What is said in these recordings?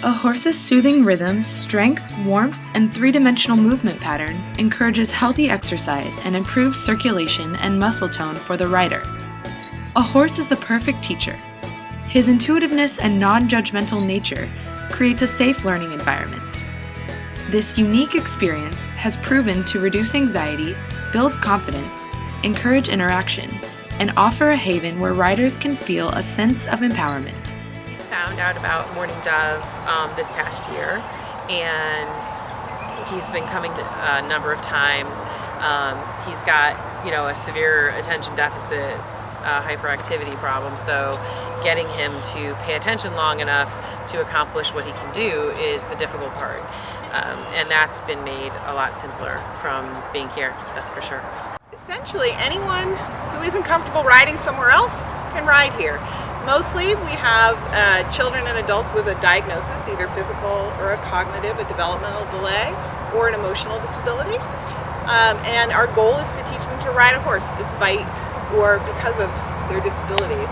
A horse's soothing rhythm, strength, warmth, and three-dimensional movement pattern encourages healthy exercise and improves circulation and muscle tone for the rider. A horse is the perfect teacher. His intuitiveness and non-judgmental nature creates a safe learning environment. This unique experience has proven to reduce anxiety, build confidence, encourage interaction, and offer a haven where riders can feel a sense of empowerment. We found out about Mourning Dove this past year, and he's been coming a number of times. He's got, a severe attention deficit hyperactivity problem, so getting him to pay attention long enough to accomplish what he can do is the difficult part. And that's been made a lot simpler from being here, that's for sure. Essentially, anyone who isn't comfortable riding somewhere else can ride here. Mostly we have children and adults with a diagnosis, either physical or a cognitive, a developmental delay, or an emotional disability. And our goal is to teach them to ride a horse despite or because of their disabilities.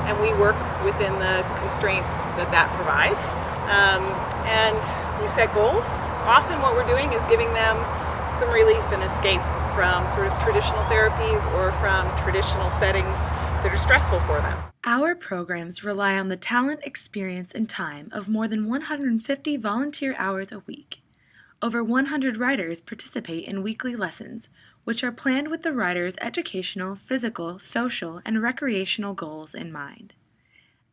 And we work within the constraints that provides. And we set goals. Often what we're doing is giving them some relief and escape from sort of traditional therapies or from traditional settings that are stressful for them. Our programs rely on the talent, experience, and time of more than 150 volunteer hours a week. Over 100 riders participate in weekly lessons, which are planned with the riders' educational, physical, social, and recreational goals in mind.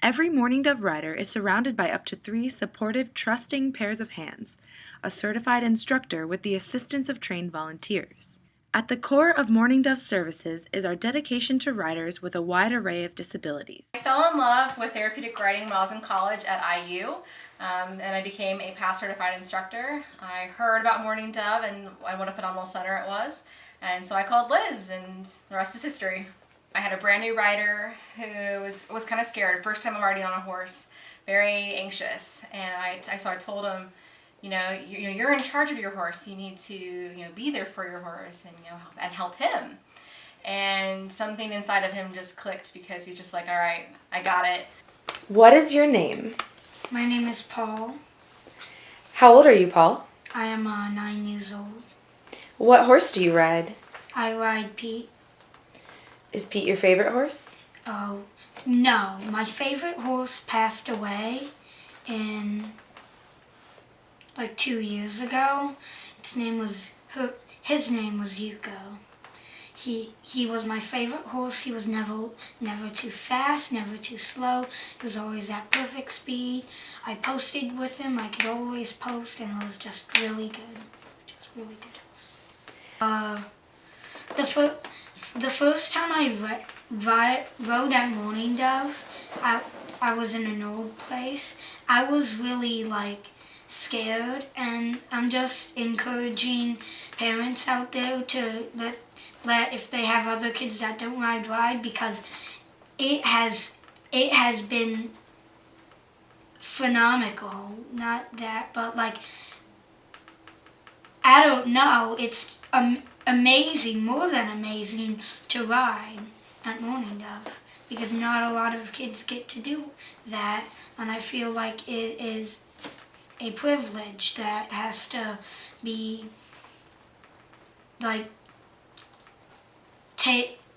Every Mourning Dove rider is surrounded by up to 3 supportive, trusting pairs of hands, a certified instructor with the assistance of trained volunteers. At the core of Mourning Dove services is our dedication to riders with a wide array of disabilities. I fell in love with therapeutic riding when I was in college at IU, and I became a PASS certified instructor. I heard about Mourning Dove and what a phenomenal center it was, and so I called Liz, and the rest is history. I had a brand new rider who was kind of scared. First time I'm riding on a horse, very anxious, and so I told him, you're in charge of your horse. You need to, be there for your horse and help him. And something inside of him just clicked because he's just like, all right, I got it. What is your name? My name is Paul. How old are you, Paul? I am 9 years old. What horse do you ride? I ride Pete. Is Pete your favorite horse? Oh, no. My favorite horse passed away in 2 years ago. His name was Yuko. He was my favorite horse. He was never too fast, never too slow. He was always at perfect speed. I posted with him. I could always post, and it was just really good. Just really good horse. The first time I rode at Mourning Dove, I was in an old place. I was really scared, and I'm just encouraging parents out there to let if they have other kids that don't ride, because it has been phenomenal. Not that, but I don't know, it's amazing, more than amazing, to ride at Mourning Dove, because not a lot of kids get to do that, and I feel like it is a privilege that has to be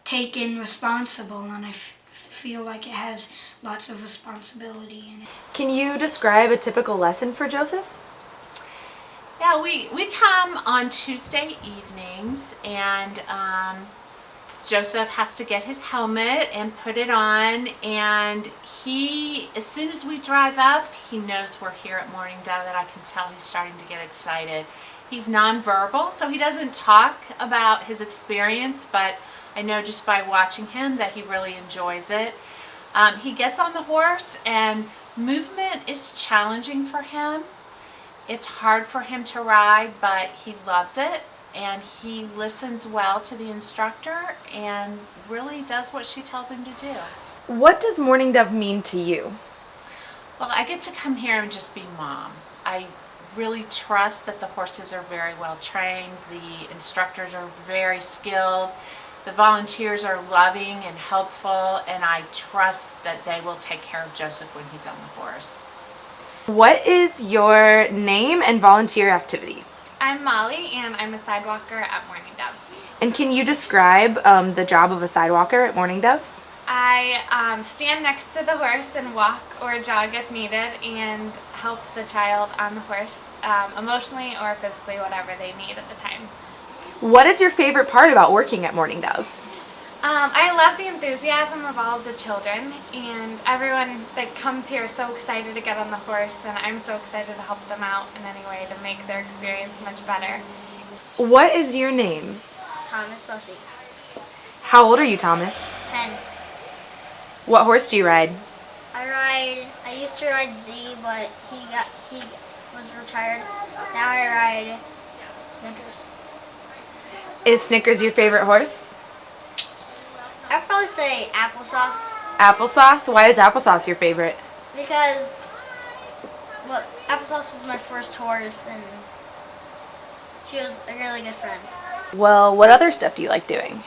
taken responsible, and I feel like it has lots of responsibility in it. Can you describe a typical lesson for Joseph? Yeah, we come on Tuesday evenings, and Joseph has to get his helmet and put it on, and as soon as we drive up, he knows we're here at Mourning Dove, and I can tell he's starting to get excited. He's nonverbal, so he doesn't talk about his experience, but I know just by watching him that he really enjoys it. He gets on the horse, and movement is challenging for him. It's hard for him to ride, but he loves it, and he listens well to the instructor and really does what she tells him to do. What does Mourning Dove mean to you? Well, I get to come here and just be mom. I really trust that the horses are very well trained, the instructors are very skilled, the volunteers are loving and helpful, and I trust that they will take care of Joseph when he's on the horse. What is your name and volunteer activity? I'm Molly, and I'm a sidewalker at Morning Dove. And can you describe the job of a sidewalker at Morning Dove? I stand next to the horse and walk or jog if needed, and help the child on the horse emotionally or physically, whatever they need at the time. What is your favorite part about working at Morning Dove? I love the enthusiasm of all of the children, and everyone that comes here is so excited to get on the horse, and I'm so excited to help them out in any way to make their experience much better. What is your name? Thomas Bussey. How old are you, Thomas? 10. What horse do you ride? I used to ride Z, but he was retired. Now I ride Snickers. Is Snickers your favorite horse? I'd probably say Applesauce Applesauce? Why is Applesauce your favorite? because, well, Applesauce was my first horse and she was a really good friend. Well, what other stuff do you like doing?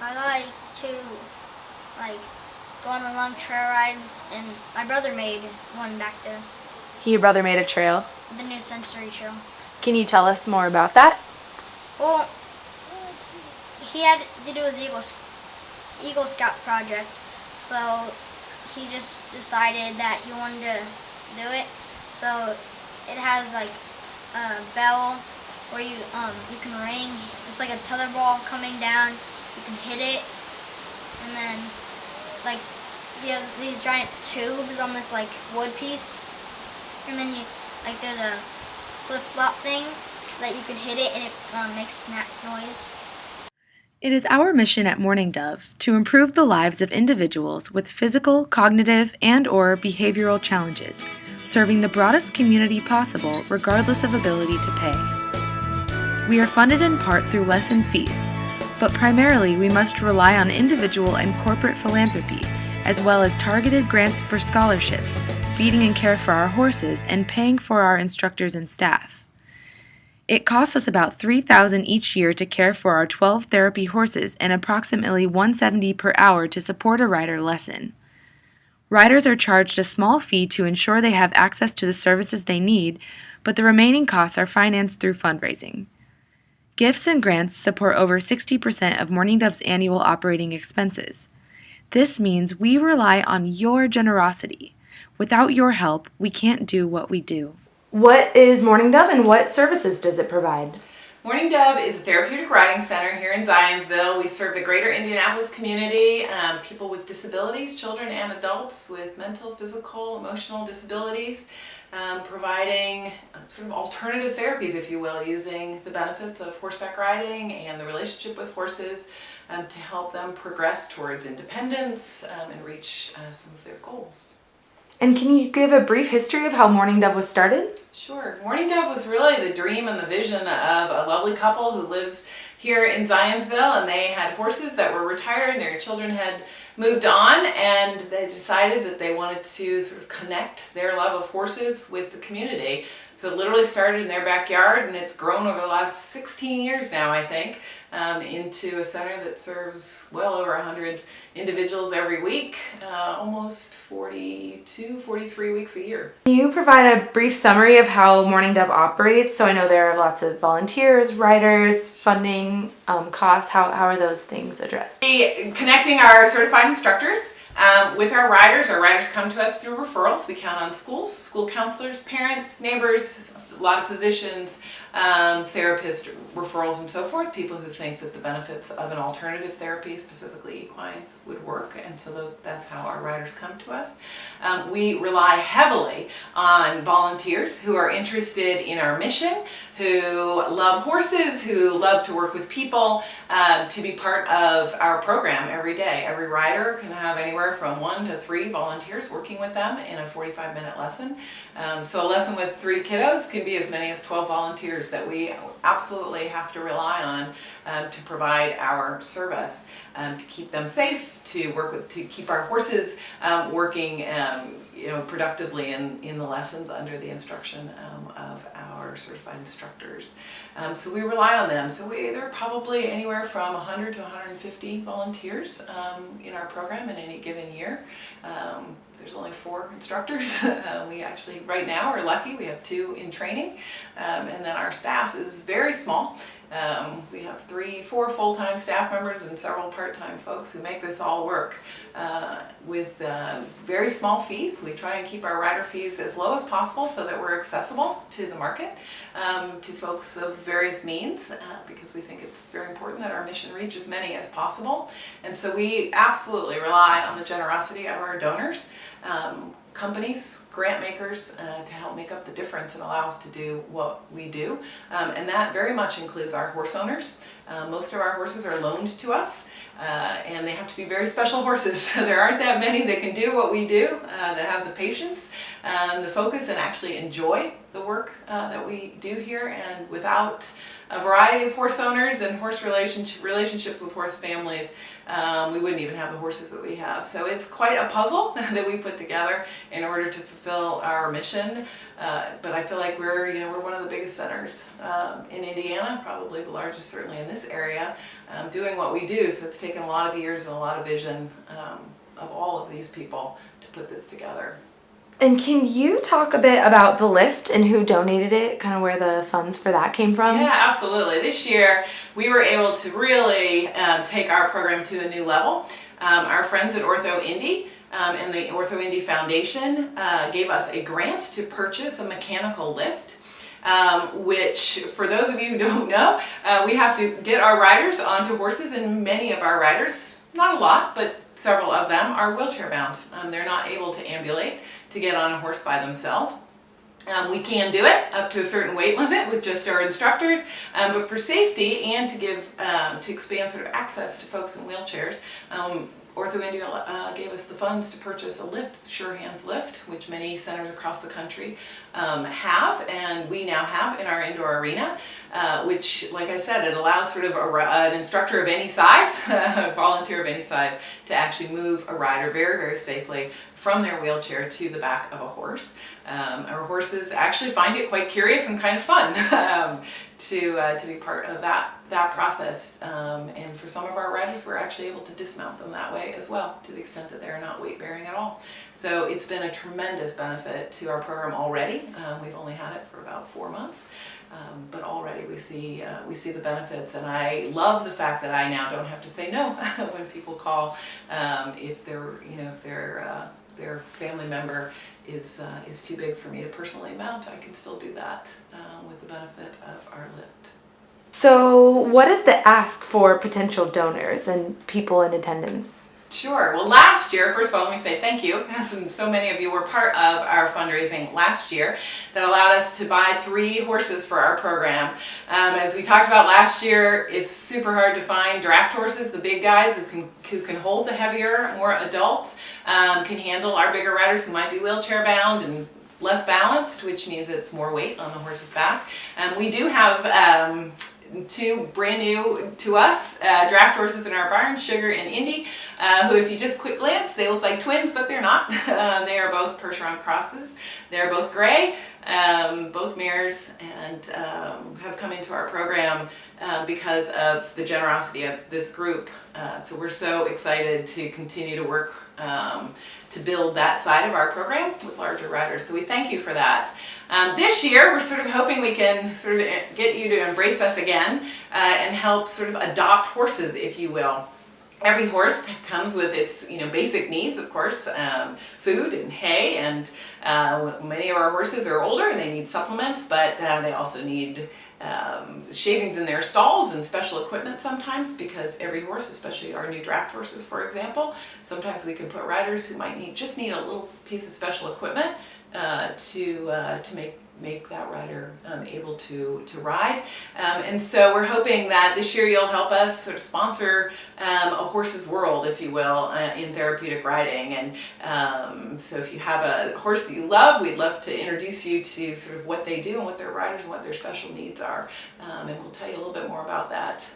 I like to, go on the long trail rides, and my brother made one back there, Your brother made a trail. the new Sensory Trail. Can you tell us more about that? Well, he had to do his Eagle Scout project, so he just decided that he wanted to do it. So it has like a bell where you can ring. It's like a tetherball coming down. You can hit it, and then like he has these giant tubes on this like wood piece, and then there's a flip flop thing that you can hit it and it makes snap noise. It is our mission at Morning Dove to improve the lives of individuals with physical, cognitive, and/or behavioral challenges, serving the broadest community possible regardless of ability to pay. We are funded in part through lesson fees, but primarily we must rely on individual and corporate philanthropy, as well as targeted grants for scholarships, feeding and care for our horses, and paying for our instructors and staff. It costs us about $3,000 each year to care for our 12 therapy horses and approximately $170 per hour to support a rider lesson. Riders are charged a small fee to ensure they have access to the services they need, but the remaining costs are financed through fundraising. Gifts and grants support over 60% of Morning Dove's annual operating expenses. This means we rely on your generosity. Without your help, we can't do what we do. What is Morning Dove and what services does it provide? Morning Dove is a therapeutic riding center here in Zionsville. We serve the greater Indianapolis community, people with disabilities, children and adults with mental, physical, emotional disabilities, providing sort of alternative therapies, if you will, using the benefits of horseback riding and the relationship with horses to help them progress towards independence and reach some of their goals. And can you give a brief history of how Morning Dove was started? Sure. Morning Dove was really the dream and the vision of a lovely couple who lives here in Zionsville, and they had horses that were retired and their children had moved on, and they decided that they wanted to sort of connect their love of horses with the community. So it literally started in their backyard, and it's grown over the last 16 years now, I think, into a center that serves well over 100 individuals every week, almost 43 weeks a year. Can you provide a brief summary of how Morning Dove operates? So I know there are lots of volunteers, riders, funding, costs. How are those things addressed? Connecting our certified instructors with our riders. Our riders come to us through referrals. We count on schools, school counselors, parents, neighbors, a lot of physicians, therapists, referrals, and so forth, people who think that the benefits of an alternative therapy, specifically equine, would work, and so that's how our riders come to us. We rely heavily on volunteers who are interested in our mission, who love horses, who love to work with people, to be part of our program every day. Every rider can have anywhere from 1 to 3 volunteers working with them in a 45-minute lesson. So a lesson with 3 kiddos can be as many as 12 volunteers that we absolutely have to rely on to provide our service, to keep them safe, to keep our horses working productively in the lessons under the instruction of our certified instructors. So we rely on them. So there are probably anywhere from 100 to 150 volunteers in our program in any given year. there's only 4 instructors. We actually, right now, are lucky. We have 2 in training, and then our staff is very small. We have 3-4 full-time staff members and several part-time folks who make this all work with very small fees. We try and keep our rider fees as low as possible so that we're accessible to the market, to folks of various means, because we think it's very important that our mission reach as many as possible. And so we absolutely rely on the generosity of our donors, companies, grant makers, to help make up the difference and allow us to do what we do. And that very much includes our horse owners. Most of our horses are loaned to us, and they have to be very special horses. There aren't that many that can do what we do, that have the patience, the focus, and actually enjoy the work that we do here. And without a variety of horse owners and horse relationships with horse families, we wouldn't even have the horses that we have. So it's quite a puzzle that we put together in order to fulfill our mission. But I feel like we're one of the biggest centers in Indiana, probably the largest certainly in this area, doing what we do. So it's taken a lot of years and a lot of vision of all of these people to put this together. And can you talk a bit about the lift and who donated it, kind of where the funds for that came from? Yeah, absolutely. This year we were able to really take our program to a new level. Our friends at Ortho Indy and the Ortho Indy Foundation gave us a grant to purchase a mechanical lift. Which, for those of you who don't know, we have to get our riders onto horses, and many of our riders, not a lot, but several of them, are wheelchair bound. They're not able to ambulate to get on a horse by themselves. We can do it up to a certain weight limit with just our instructors, but for safety and to give, to expand sort of access to folks in wheelchairs, Ortho Indy gave us the funds to purchase a lift, Sure Hands lift, which many centers across the country have, and we now have in our indoor arena, which, like I said, it allows sort of an instructor of any size, a volunteer of any size, to actually move a rider very, very safely from their wheelchair to the back of a horse. Our horses actually find it quite curious and kind of fun to be part of that process. And for some of our riders, we're actually able to dismount them that way as well, to the extent that they're not weight bearing at all. So it's been a tremendous benefit to our program already. We've only had it for about 4 months. But already we see the benefits, and I love the fact that I now don't have to say no when people call if their family member is too big for me to personally mount. I can still do that with the benefit of our lift. So what is the ask for potential donors and people in attendance? Sure. Well, last year, first of all, let me say thank you, as so many of you were part of our fundraising last year that allowed us to buy 3 horses for our program. As we talked about last year, it's super hard to find draft horses, the big guys who can hold the heavier, more adults, can handle our bigger riders who might be wheelchair bound and less balanced, which means it's more weight on the horse's back. We do have 2 brand new to us draft horses in our barn, Sugar and Indy, who, if you just quick glance, they look like twins, but they're not. They are both Percheron crosses. They're both gray, both mares, and have come into our program because of the generosity of this group. So we're so excited to continue to work to build that side of our program with larger riders. So we thank you for that. This year, we're sort of hoping we can sort of get you to embrace us again and help sort of adopt horses, if you will. Every horse comes with its basic needs, of course, food and hay, and many of our horses are older and they need supplements, but they also need shavings in their stalls and special equipment sometimes, because every horse, especially our new draft horses, for example, sometimes we can put riders who might just need a little piece of special equipment to make that rider able to ride. And so we're hoping that this year you'll help us sort of sponsor a horse's world, if you will, in therapeutic riding. And so if you have a horse that you love, we'd love to introduce you to sort of what they do and what their riders and what their special needs are. And we'll tell you a little bit more about that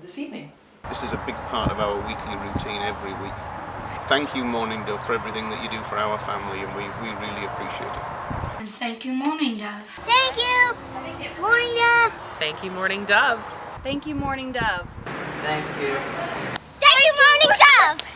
this evening. This is a big part of our weekly routine every week. Thank you, Morning Dove, for everything that you do for our family, and we really appreciate it. And thank you, Morning Dove. Thank you, Morning Dove. Thank you, Morning Dove. Thank you, Morning Dove. Thank you. Thank you, Morning Dove.